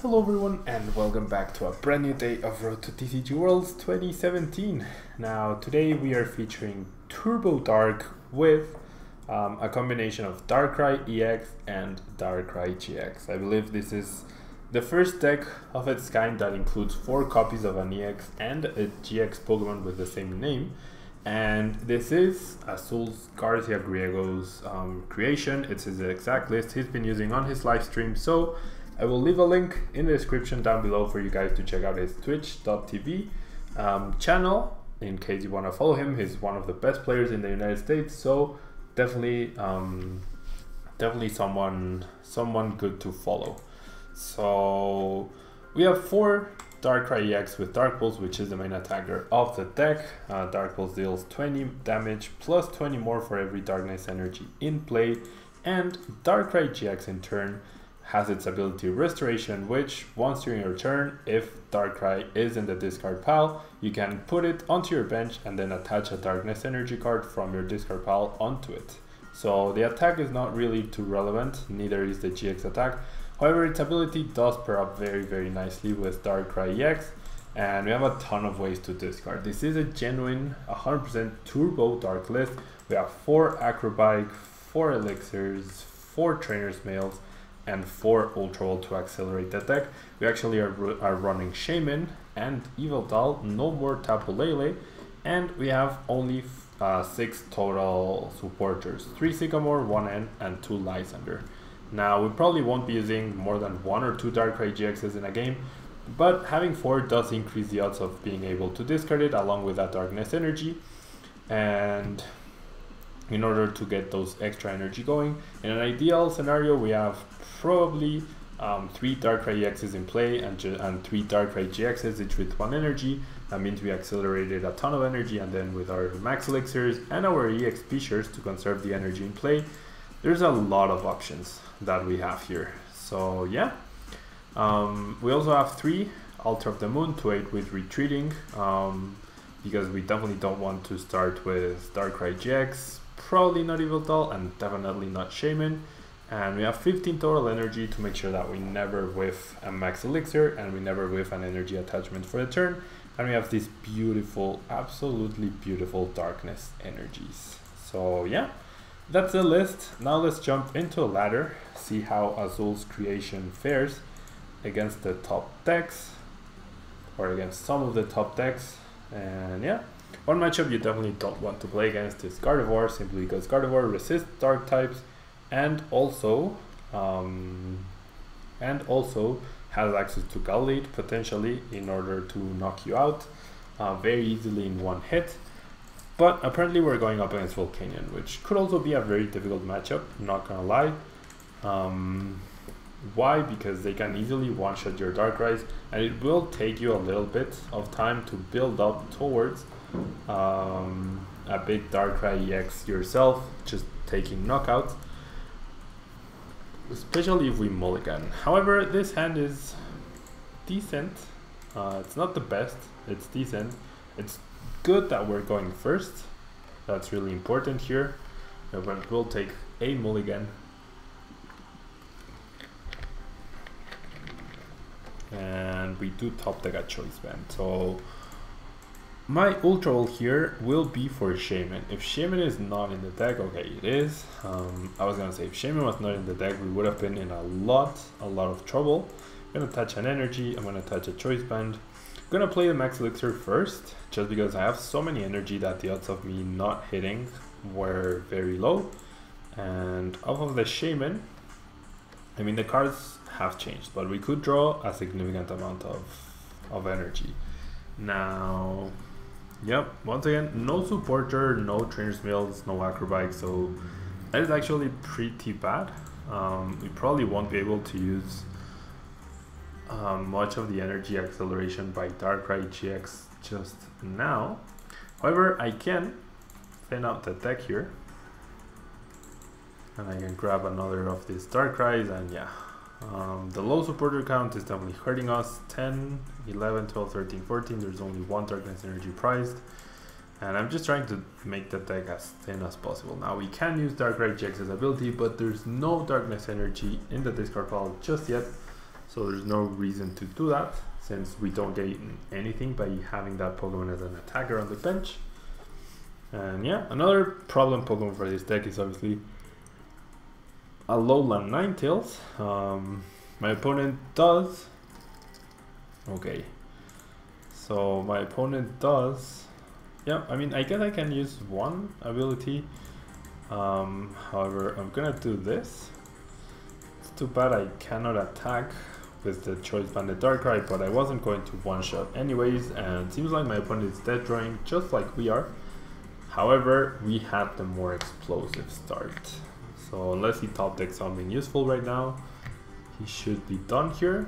Hello everyone and welcome back to a brand new day of Road to TCG Worlds 2017. Now today we are featuring Turbo Dark with a combination of Darkrai-EX and Darkrai-GX. I believe this is the first deck of its kind that includes 4 copies of an EX and a GX Pokemon with the same name. And this is Azul's Garcia Griego's creation. It's his exact list he's been using on his live stream, so I will leave a link in the description down below for you guys to check out his twitch.tv channel in case you want to follow him. He's one of the best players in the United States, so definitely someone good to follow. So we have 4 Darkrai-EX with Dark Pulse, which is the main attacker of the deck. Dark Pulse deals 20 damage plus 20 more for every Darkness energy in play, and Darkrai-GX in turn has its ability Restoration, which once during your turn, if Darkrai is in the discard pile, you can put it onto your bench and then attach a Darkness energy card from your discard pile onto it. So the attack is not really too relevant, neither is the GX attack. However, its ability does pair up very nicely with Darkrai-EX, and we have a ton of ways to discard. This is a genuine 100% Turbo Dark list. We have 4 Acro Bike, 4 Elixirs, 4 Trainers Mails, and 4 Ultra Ball to accelerate the deck. We actually are running Shaymin and Yveltal, no more Tapu, and we have only 6 total supporters, 3 Sycamore, 1 N, and 2 Lysandre. Now we probably won't be using more than 1 or 2 Darkrai-GXs in a game, but having 4 does increase the odds of being able to discard it along with that Darkness energy, and in order to get those extra energy going. In an ideal scenario, we have probably 3 Darkrai-EXs in play and 3 Darkrai-GXs, each with 1 energy. That means we accelerated a ton of energy, and then with our Max Elixirs and our EX Pishers to conserve the energy in play, there's a lot of options that we have here. So yeah, we also have 3 Altar of the Moon to aid with retreating, because we definitely don't want to start with Darkrai-GX, probably not Yveltal, and definitely not Shaymin. And we have 15 total energy to make sure that we never whiff a Max Elixir and we never whiff an energy attachment for the turn. And we have these beautiful, absolutely beautiful Darkness energies. So yeah, that's the list. Now let's jump into a ladder, see how Azul's creation fares against the top decks, or against some of the top decks. And yeah, one matchup you definitely don't want to play against is Gardevoir, simply because Gardevoir resists dark types and also has access to Gallade potentially in order to knock you out very easily in one hit. But apparently we're going up against Volcanion, which could also be a very difficult matchup, not gonna lie. Why? Because they can easily one-shot your Darkrai's, and it will take you a little bit of time to build up towards a big Darkrai-EX yourself, just taking knockouts, especially if we mulligan. However, this hand is decent. It's not the best, it's decent. It's good that we're going first. That's really important here. But we'll take a mulligan. And we do top deck a Choice Band. So my Ultra Ball here will be for Shaymin. If Shaymin is not in the deck, okay, it is. I was gonna say if Shaymin was not in the deck, we would have been in a lot of trouble. I'm gonna touch an energy. I'm gonna touch a Choice Band. I'm gonna play the Max Elixir first, just because I have so many energy that the odds of me not hitting were very low. And off of the Shaymin, I mean the cards have changed, but we could draw a significant amount of energy. Now, yep, once again, no supporter, no Trainers Mails, no Acro Bike, so that is actually pretty bad. We probably won't be able to use much of the energy acceleration by Darkrai-GX just now. However, I can thin out the deck here, and I can grab another of these Darkrai's, and yeah, the low supporter count is definitely hurting us. 10, 11, 12, 13, 14, there's only 1 Darkness energy prized, and I'm just trying to make the deck as thin as possible. Now we can use Darkrai-GX's ability, but there's no Darkness energy in the discard pile just yet, So there's no reason to do that, since we don't gain anything by having that Pokemon as an attacker on the bench. And yeah, another problem Pokemon for this deck is obviously a Alolan Ninetales. My opponent does... Okay. So my opponent does... Yeah, I mean, I guess I can use one ability. However, I'm gonna do this. It's too bad I cannot attack with the Choice Band Darkrai, but I wasn't going to one-shot anyways, and it seems like my opponent is dead drawing just like we are. However, we had the more explosive start. So unless he top decks something useful right now, he should be done here.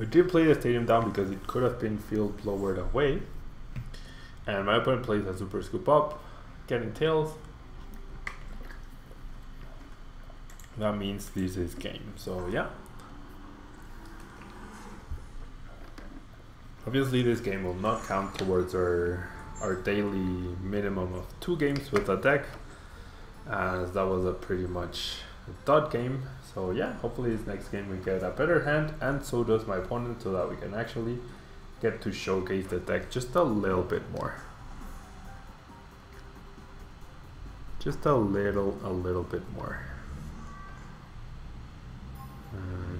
I did play the stadium down because it could have been field lowered away. And my opponent plays a Super Scoop up, getting tails. That means this is game. So yeah. Obviously this game will not count towards our daily minimum of 2 games with a deck, as that was a pretty much a dud game. So yeah, hopefully this next game we get a better hand, and so does my opponent, so that we can actually get to showcase the deck just a little bit more. Just a little bit more.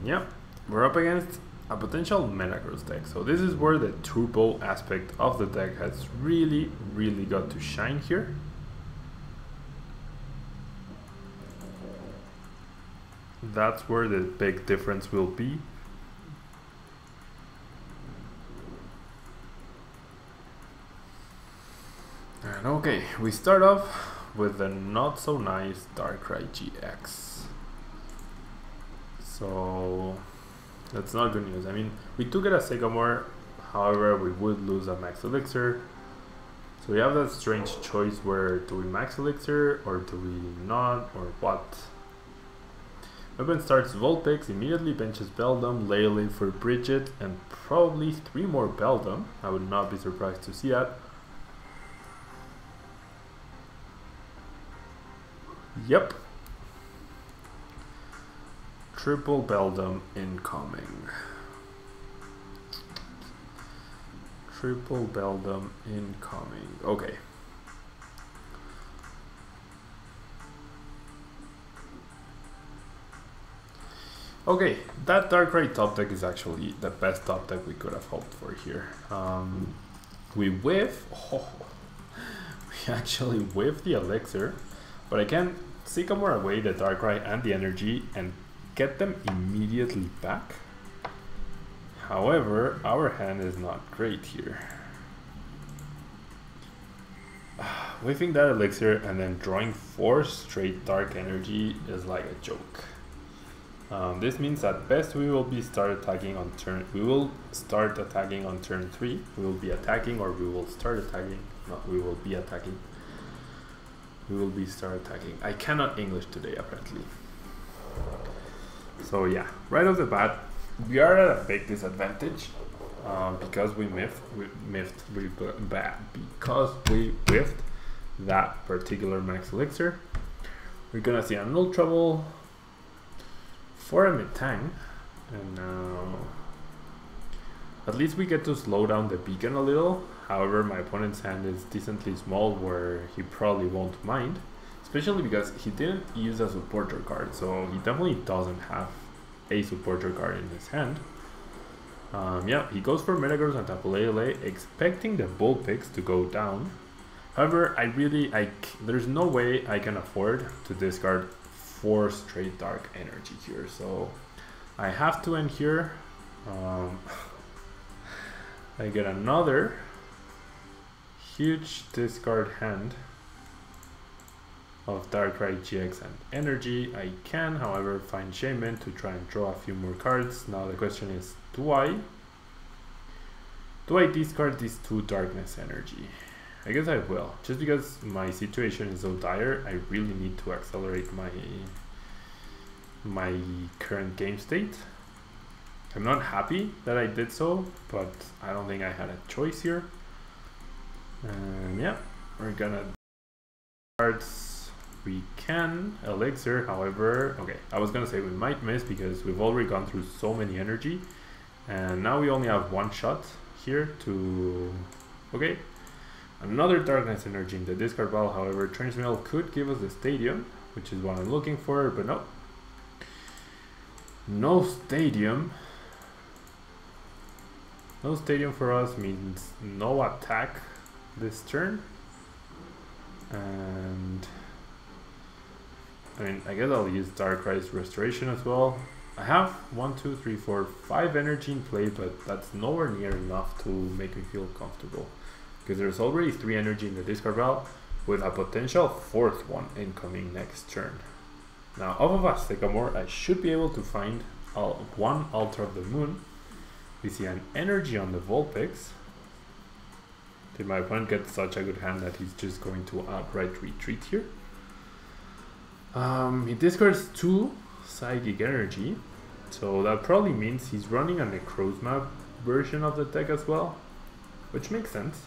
Yeah, we're up against a potential Metagross deck. So this is where the turbo aspect of the deck has really got to shine here. That's where the big difference will be. And okay, we start off with the not so nice Darkrai-GX. So that's not good news. I mean, we do get a Sycamore, however we would lose a Max Elixir. So we have that strange choice where do we Max Elixir or do we not, or what? Weapon starts Vulpix, immediately benches Beldum, Lele for Bridget, and probably 3 more Beldum. I would not be surprised to see that. Yep. Triple Beldum incoming. Triple Beldum incoming. Okay. Okay, that Darkrai top deck is actually the best top deck we could have hoped for here. We whiff. Oh, we actually whiff the Elixir, but I can Sycamore away the Darkrai and the energy and get them immediately back. However, our hand is not great here. Whiffing that Elixir and then drawing 4 straight dark energy is like a joke. This means at best we will be start attacking on turn. We will start attacking on turn 3. We will be attacking, or we will start attacking. No, we will be attacking. We will be start attacking. I cannot English today apparently. So yeah, right off the bat, we are at a big disadvantage because we whiffed that particular Max Elixir. We're gonna see a null trouble for a Metang, and at least we get to slow down the beacon a little. However, my opponent's hand is decently small where he probably won't mind, especially because he didn't use a supporter card, so he definitely doesn't have a supporter card in his hand. Yeah, he goes for Metagross and Tapu, expecting the Vulpix to go down. However, there's no way I can afford to discard 4 straight dark energy here, so I have to end here. I get another huge discard hand of Darkrai-GX and energy. I can, however, find Shaymin to try and draw a few more cards. Now the question is, do I discard these 2 darkness energy? I guess I will, just because my situation is so dire. I really need to accelerate my current game state. I'm not happy that I did so, but I don't think I had a choice here. And yeah, we're gonna cards We can Elixir, however, okay, I was gonna say we might miss because we've already gone through so many energy, and now we only have one shot here to, okay, another Darkness energy in the discard pile. However, Trainers Mail could give us the Stadium, which is what I'm looking for, but no. No Stadium. No Stadium for us means no attack this turn, and I mean, I guess I'll use Darkrai's Restoration as well. I have 1, 2, 3, 4, 5 energy in play, but that's nowhere near enough to make me feel comfortable. Because there's already 3 energy in the discard pile, with a potential 4th one incoming next turn. Now, off of a Sycamore, I should be able to find one Altar of the Moon. We see an energy on the Vulpix. Did my opponent get such a good hand that he's just going to outright retreat here? He discards 2 Psychic Energy, so that probably means he's running a Necrozma version of the deck as well, which makes sense.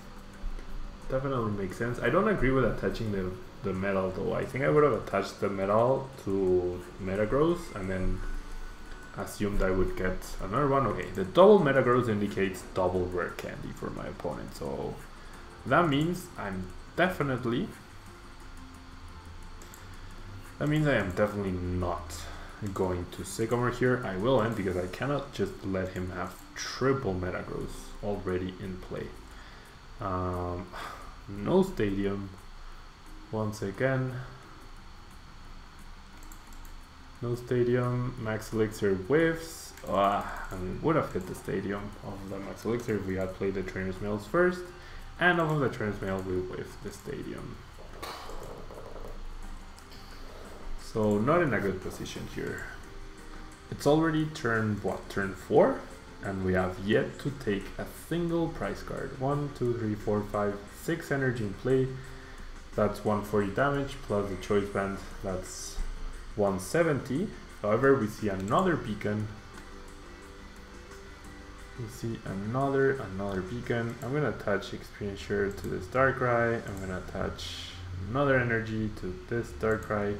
Definitely makes sense. I don't agree with attaching the metal though. I think I would have attached the metal to Metagross and then assumed I would get another one. Okay, the double Metagross indicates double rare candy for my opponent, so that means I am definitely not going to Sycamore here. I will end because I cannot just let him have triple Metagross already in play. No Stadium once again. No Stadium. Max Elixir whiffs. I would have hit the Stadium of the Max Elixir if we had played the Trainers Mails first, and off of the Trainers Mail we whiffed the Stadium. So not in a good position here. It's already turn 4, and we have yet to take a single prize card. 1, 2, 3, 4, 5, 6 energy in play. That's 140 damage plus the Choice Band. That's 170. However, we see another beacon. We see another beacon. I'm gonna attach Experience Share to this Darkrai. I'm gonna attach another energy to this Darkrai.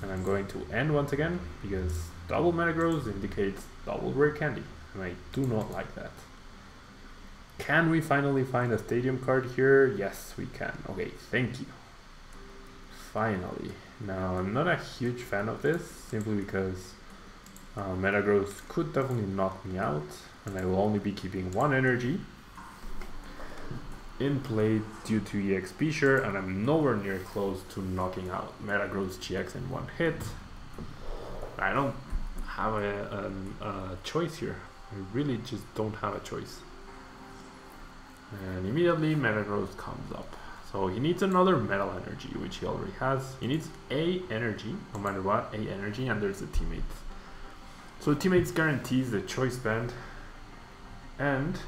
And I'm going to end once again because double Metagross indicates double rare candy, and I do not like that. Can we finally find a Stadium card here? Yes, we can. Okay, thank you. Finally. Now, I'm not a huge fan of this, simply because Metagross could definitely knock me out, and I will only be keeping 1 energy in play due to EXP Share, and I'm nowhere near close to knocking out Metagross GX in 1 hit. I don't have a choice here. I really just don't have a choice. And immediately Metagross comes up. So he needs another Metal Energy, which he already has. He needs A energy, no matter what, A energy, and there's the Teammates. So Teammates guarantees the Choice Band and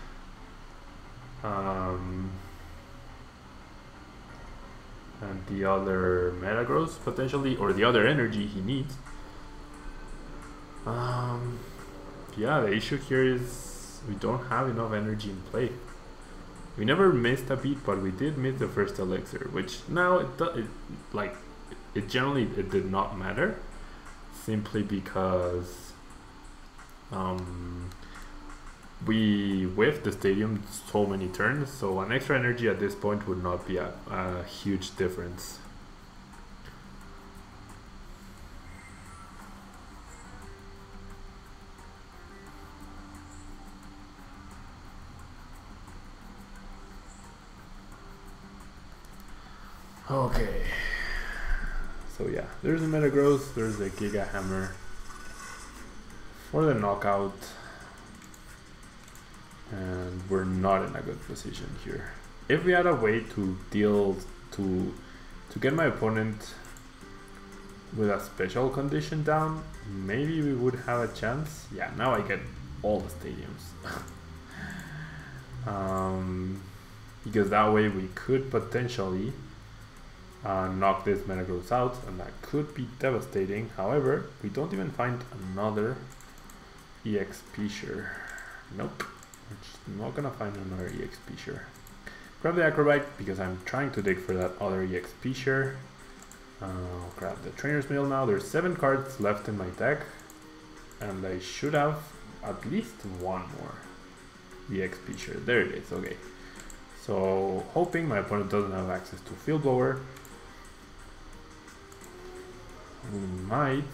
the other Metagross potentially, or the other energy he needs. Yeah, the issue here is we don't have enough energy in play. We never missed a beat, but we did miss the first Elixir, which now it generally did not matter, simply because we whiffed the Stadium so many turns, so an extra energy at this point would not be a huge difference. Okay, so yeah, there's a Metagross, there's a Giga Hammer for the knockout, and we're not in a good position here. If we had a way to deal to get my opponent with a special condition down, maybe we would have a chance. Yeah, now I get all the Stadiums. Because that way we could potentially knock this Metagross out, and that could be devastating. However, we don't even find another EXP Share. Nope, we're just not gonna find another EXP Share. Grab the Acro Bike because I'm trying to dig for that other EXP Share. I'll grab the Trainers Mail now. There's 7 cards left in my deck, and I should have at least one more EXP share. There it is. Okay. So hoping my opponent doesn't have access to Field Blower. We might.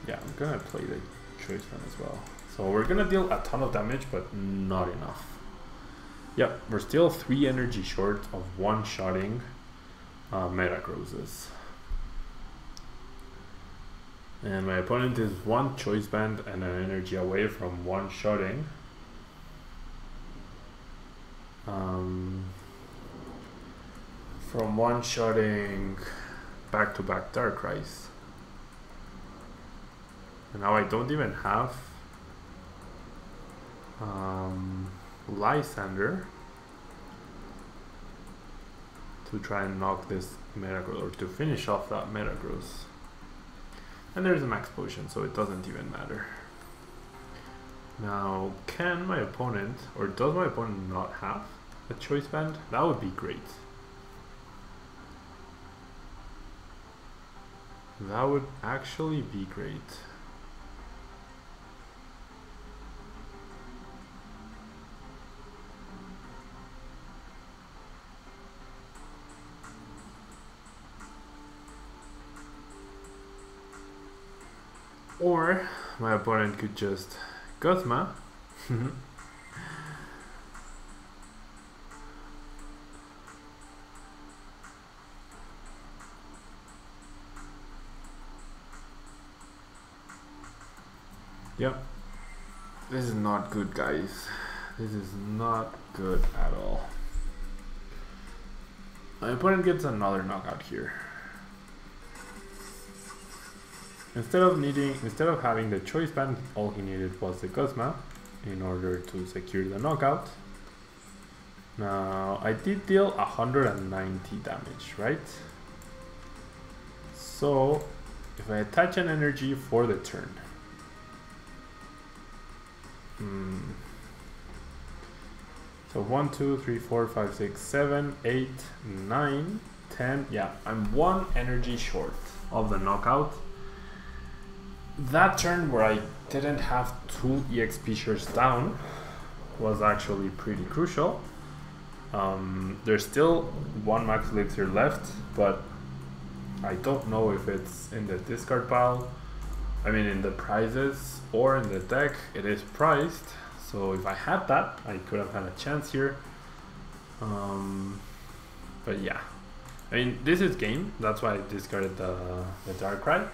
Yeah, I'm gonna play the Choice Band as well. So we're gonna deal a ton of damage, but not enough. Yep, we're still 3 energy short of one-shotting Metagrosses. And my opponent is 1 Choice Band and an energy away from one-shotting. From one-shotting back-to-back Darkrais. And now I don't even have Lysandre to try and knock this Metagross, or to finish off that Metagross. And there's a max potion, so it doesn't even matter. Now, can my opponent, or does my opponent not have a Choice Band? That would be great. That would actually be great. Or my opponent could just Guzma. Yep. This is not good, guys. This is not good at all. My opponent gets another knockout here. Instead of having the Choice Band, all he needed was the Guzma in order to secure the knockout. Now, I did deal 190 damage, right? So, if I attach an energy for the turn, so 1, 2, 3, 4, 5, 6, 7, 8, 9, 10. Yeah, I'm 1 energy short of the knockout. That turn where I didn't have 2 EXP shares down was actually pretty crucial. There's still 1 Max Elixir left, but I don't know if it's in the discard pile. I mean, in the prizes or in the deck. It is priced, so if I had that, I could have had a chance here. But yeah, I mean, this is game. That's why I discarded the Darkrai.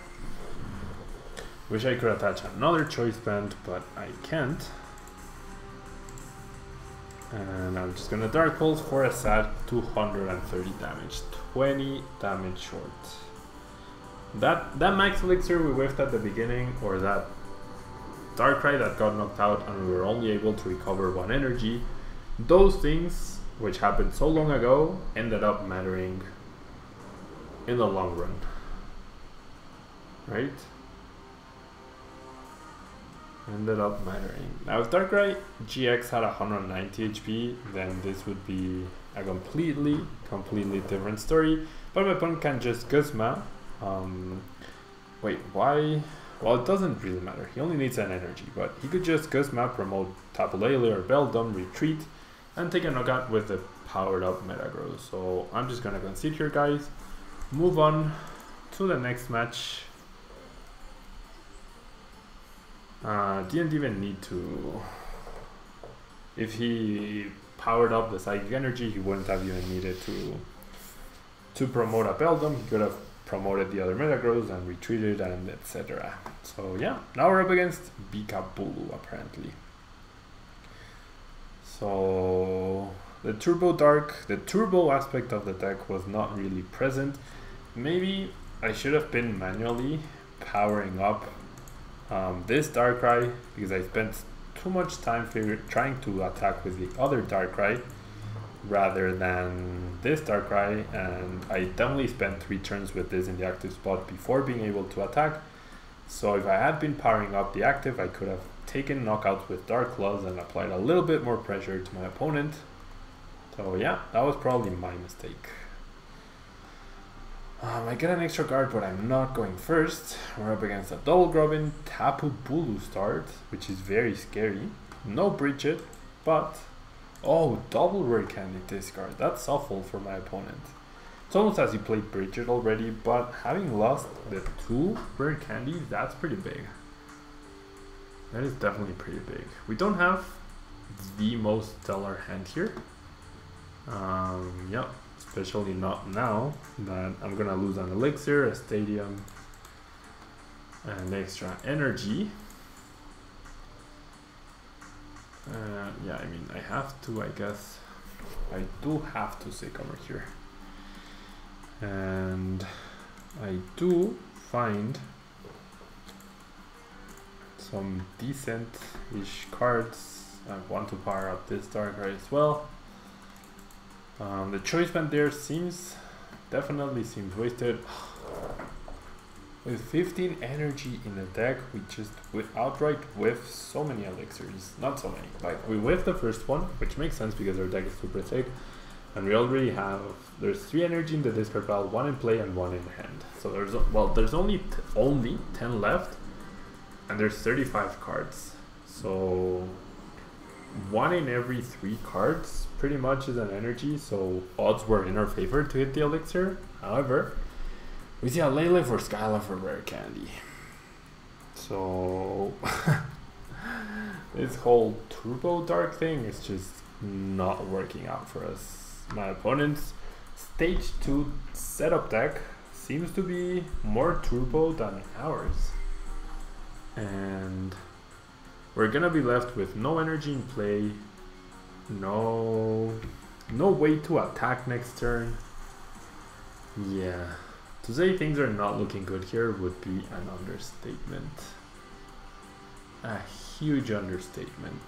Wish I could attach another Choice Band, but I can't. And I'm just gonna Dark Pulse for a sad 230 damage, 20 damage short. That Max Elixir we whiffed at the beginning, or that Darkrai that got knocked out and we were only able to recover 1 energy, those things, which happened so long ago, ended up mattering in the long run, right? Ended up mattering. Now, if Darkrai-GX had 190 HP, then this would be a completely different story. But my opponent can just Guzma. Wait, why? Well, it doesn't really matter. He only needs an energy, but he could just Guzma, promote Tapu or Beldum, retreat, and take a knockout with the powered up Metagross. So I'm just gonna concede here, guys. Move on to the next match. Didn't even need to. If he powered up the Psychic Energy, he wouldn't have even needed to promote a Beldum. He could have promoted the other Metagross and retreated and etc. So yeah, now we're up against Bulu apparently. So the turbo aspect of the deck was not really present. Maybe I should have been manually powering up this Darkrai, because I spent too much time trying to attack with the other Darkrai rather than this Darkrai, and I definitely spent 3 turns with this in the active spot before being able to attack. So if I had been powering up the active, I could have taken knockouts with Dark Claws and applied a little bit more pressure to my opponent. So yeah, that was probably my mistake. I get an extra card, but I'm not going first. We're up against a double Grubbin Tapu Bulu start, which is very scary. No Bridget, but oh, double rare candy discard. That's awful for my opponent. It's almost as he played Bridget already, but having lost the 2 rare candies, that's pretty big. That is definitely pretty big. We don't have the most stellar hand here. Yep. Especially not now that I'm gonna lose an elixir, a stadium, and extra energy. Yeah, I mean, I have to, I guess. I do have to Sycamore here. And I do find some decent-ish cards. I want to power up this Darkrai as well. The choice band there definitely seems wasted. With 15 energy in the deck, we just outright whiff so many elixirs. Not so many. Like, we whiff the first one, which makes sense because our deck is super thick. And we already have, there's 3 energy in the discard pile, 1 in play and 1 in hand. So there's only 10 left, and there's 35 cards. So 1 in every 3 cards pretty much is an energy, so odds were in our favor to hit the elixir. However, we see a Lele for Skyla for rare candy. So this whole turbo dark thing is just not working out for us. My opponent's stage 2 setup deck seems to be more turbo than ours. And we're gonna be left with no energy in play, no way to attack next turn. Yeah, to say things are not looking good here would be an understatement. A huge understatement.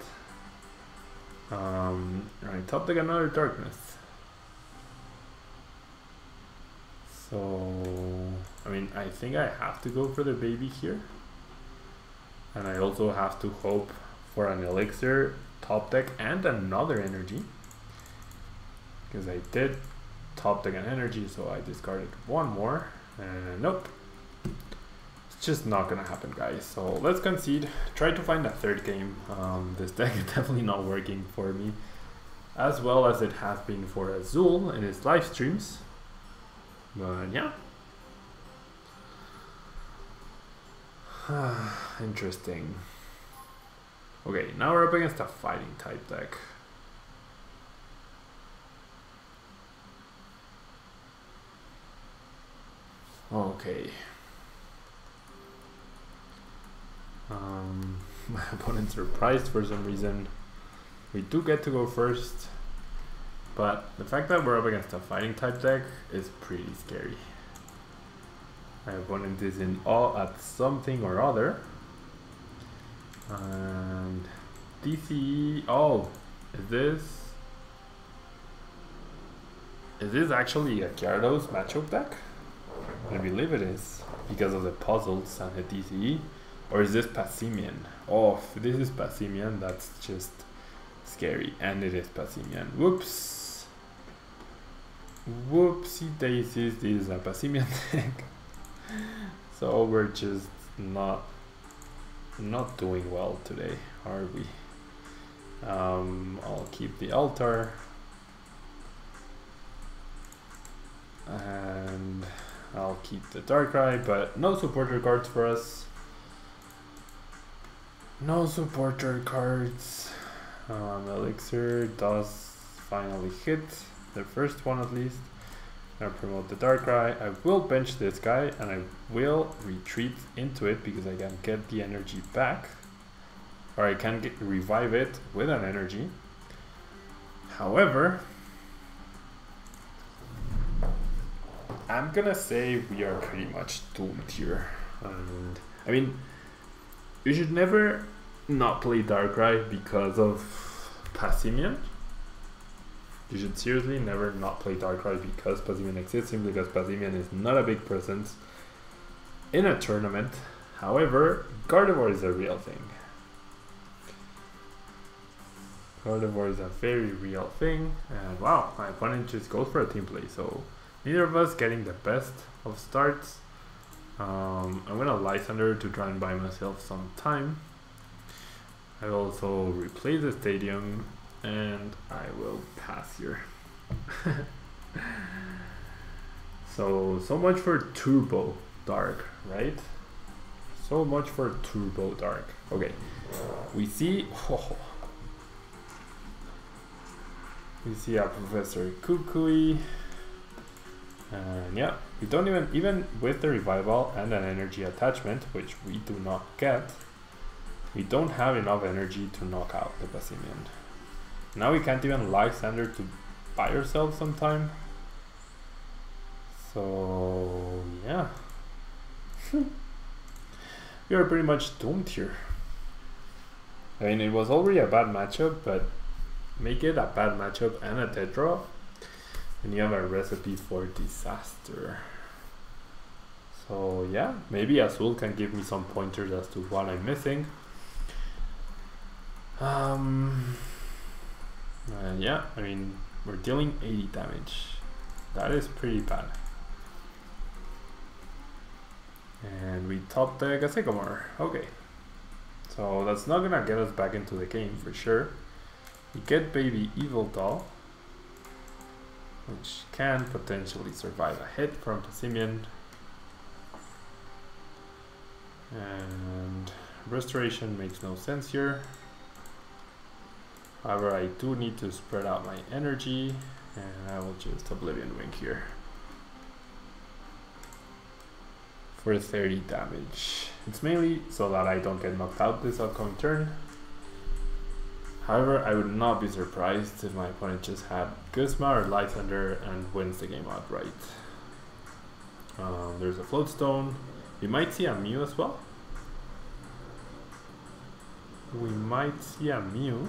Alright, top deck another darkness. So, I mean, I think I have to go for the baby here. And I also have to hope for an elixir, top deck, and another energy. Because I did top deck an energy, so I discarded 1 more. And nope. It's just not gonna happen, guys. So let's concede. Try to find a 3rd game. This deck is definitely not working for me. As well as it has been for Azul in his live streams. But yeah. Interesting. Okay, now we're up against a fighting type deck. Okay. My opponent's surprised for some reason. We do get to go first, but the fact that we're up against a fighting type deck is pretty scary. My opponent is in awe at something or other. And DCE, oh, is this actually a Gyarados matchup deck? I believe it is, because of the puzzles and the DCE. Or is this Passimian? Oh, if this is Passimian, that's just scary. And it is Passimian. Whoops. Whoopsie daisies, this is a Passimian deck. So we're just not doing well today, are we? I'll keep the altar. And I'll keep the Darkrai, but no supporter cards for us. No supporter cards. Elixir does finally hit, the first one at least. I'll promote the Darkrai. I will bench this guy and I will retreat into it because I can get the energy back. Or I can revive it with an energy. However, I'm gonna say we are pretty much doomed here. And I mean, you should never not play Darkrai because of Passimian. You should seriously never not play Darkrai because Passimian exists, simply because Passimian is not a big presence in a tournament. However, Gardevoir is a real thing. Gardevoir is a very real thing. And wow, my opponent just goes for a team play, so neither of us getting the best of starts. I'm gonna Lysandre to try and buy myself some time. I will also replace the stadium and I will pass here. So much for Turbo Dark, right? So much for Turbo Dark. Okay, we see we see a Professor Kukui, and yeah, we don't even with the revival and an energy attachment, which we do not get, we don't have enough energy to knock out the Passimian. Now we can't even Lysandre to buy ourselves some time. So yeah, we are pretty much doomed here. I mean, it was already a bad matchup, but make it a bad matchup and a Tetra, and you have a recipe for disaster. So yeah, maybe Azul can give me some pointers as to what I'm missing. Yeah, I mean, we're dealing 80 damage. That is pretty bad. And we top deck a Sycamore. Okay. So that's not gonna get us back into the game for sure. We get baby Yveltal, which can potentially survive a hit from Passimian. And restoration makes no sense here. However, I do need to spread out my energy, and I will just Oblivion Wing here for 30 damage. It's mainly so that I don't get knocked out this upcoming turn. However, I would not be surprised if my opponent just had Guzma or Lysandre and wins the game outright. There's a Float Stone. We might see a Mew as well. We might see a Mew.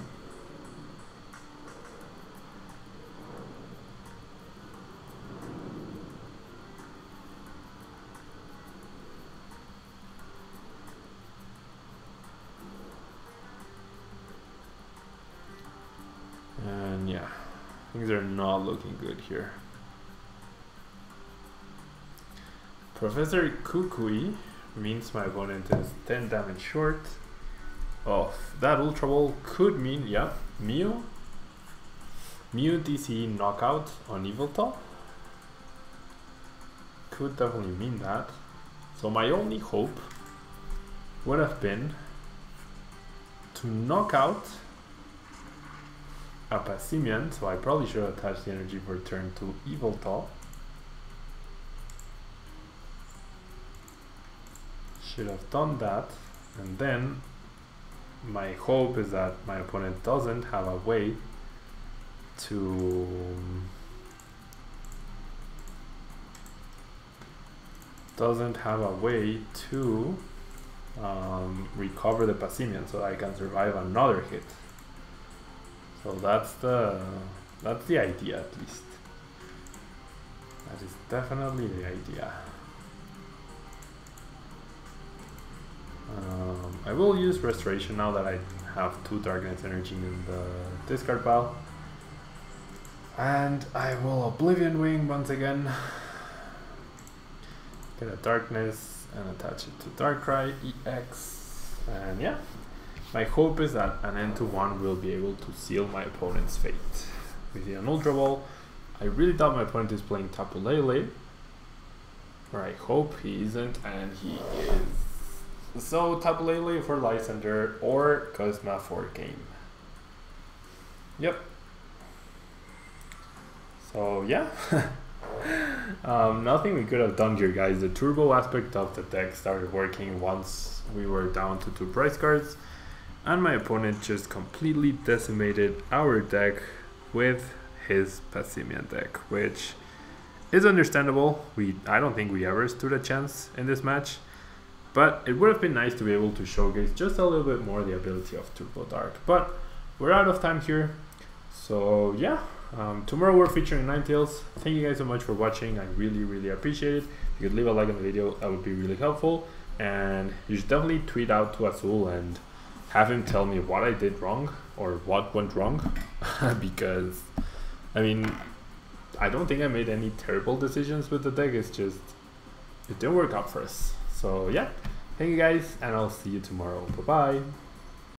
And yeah, things are not looking good here. Professor Kukui means my opponent is 10 damage short. Oh, that Ultra Ball could mean, yeah, Mew DC knockout on Yveltal. Could definitely mean that. So my only hope would have been to knock out a Passimian, so I probably should have attached the energy for turn to Yveltal. Should have done that, and then my hope is that my opponent doesn't have a way to recover the Passimian, so I can survive another hit. So that's the idea, at least. That is definitely the idea. I will use Restoration now that I have 2 Darkness Energy in the discard pile. And I will Oblivion Wing once again. Get a Darkness and attach it to Darkrai-EX. And yeah, my hope is that an N2-1 will be able to seal my opponent's fate. We see an Ultra Ball. I really doubt my opponent is playing Tapu, or I hope he isn't, and he is. So Tapu for Lysandre or Guzma for game. Yep. So yeah. Nothing we could have done here, guys. The turbo aspect of the deck started working once we were down to 2 prize cards, and my opponent just completely decimated our deck with his Passimian deck, which is understandable. I don't think we ever stood a chance in this match, but it would have been nice to be able to showcase just a little bit more the ability of Turbo Dark. But we're out of time here, so yeah. Tomorrow we're featuring Ninetales. Thank you guys so much for watching. I really appreciate it. If you could leave a like on the video, that would be really helpful. And you should definitely tweet out to Azul and have him tell me what I did wrong or what went wrong. Because, I mean, I don't think I made any terrible decisions with the deck, it's just it didn't work out for us. So yeah, thank you guys, and I'll see you tomorrow. Bye bye.